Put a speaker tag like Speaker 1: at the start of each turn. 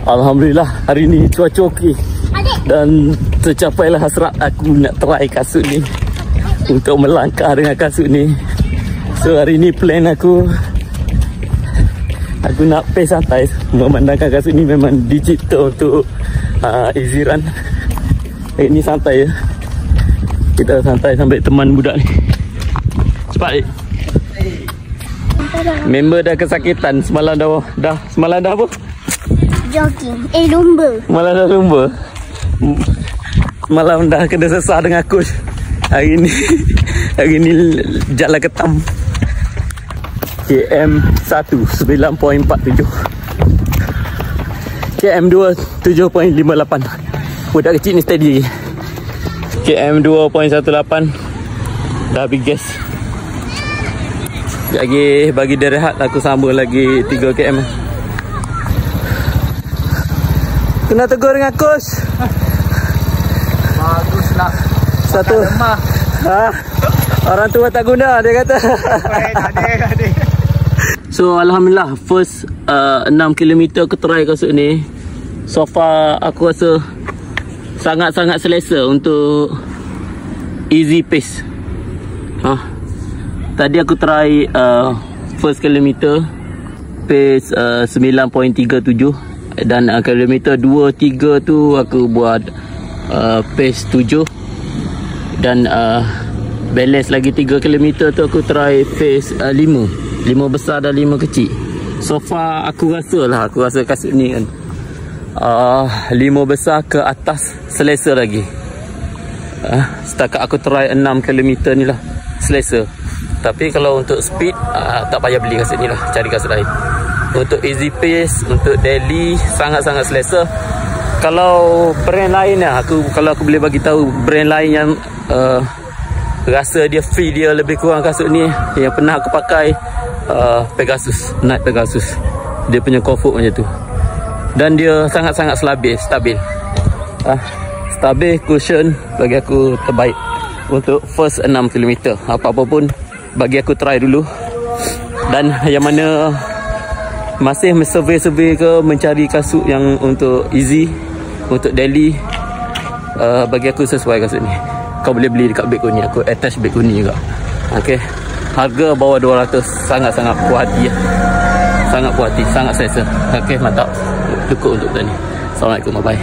Speaker 1: Alhamdulillah hari ni cuaca okey. Dan tercapailah hasrat aku nak try kasut ni, untuk melangkah dengan kasut ni. So hari ni plan aku nak pace santai, memandangkan kasut ni memang digital untuk easy run. Hari ni santai je. Kita santai sampai teman budak ni. Cepat member dah kesakitan. Semalam dah apa?
Speaker 2: Jogging. Lumba.
Speaker 1: Semalam dah lumba. Semalam dah kena sesah dengan coach. Hari ni jalan ketam. KM 1 9.47. KM 2 7.58. Budak kecil ni steady lagi. KM 2.18 dah habis gas. Sekejap lagi bagi dia rehat, aku sambung lagi 3 km. Kena tegur dengan coach.
Speaker 3: Bagus nak.
Speaker 1: Satu
Speaker 3: Lemah.
Speaker 1: Orang tua tak guna, dia kata.
Speaker 3: Tak ada.
Speaker 1: So alhamdulillah first 6 km aku try kasut ni. So far aku rasa sangat-sangat selesa untuk easy pace. Tadi aku try first kilometer pace 9.37, dan kilometer 2, 3 tu aku buat pace 7, dan balance lagi 3 km tu aku try pace 5 besar dan 5 kecil. So far aku rasa kasut ni kan 5 besar ke atas selesa lagi. Setakat aku try 6 km ni lah selesa. Tapi kalau untuk speed tak payah beli kasut ni lah, cari kasut lain. Untuk easy pace, untuk daily sangat-sangat selesa. Kalau brand lain lah, kalau aku boleh bagi tahu brand lain yang rasa dia feel dia lebih kurang kasut ni, yang pernah aku pakai Pegasus, Nike Pegasus. Dia punya comfort macam tu. Dan dia sangat-sangat stabil. Stabil, cushion, bagi aku terbaik untuk first 6 km. Apa-apa pun bagi aku try dulu. Dan yang mana masih survey ke mencari kasut yang untuk easy, untuk daily, bagi aku sesuai kasut ni. Kau boleh beli dekat beg Kuni, aku attach beg Kuni juga. Okay, harga bawah 200, sangat-sangat puas hati. Sangat puas hati, sangat selesa. Okay, mantap. Cukup untuk tadi. Assalamualaikum, bye-bye.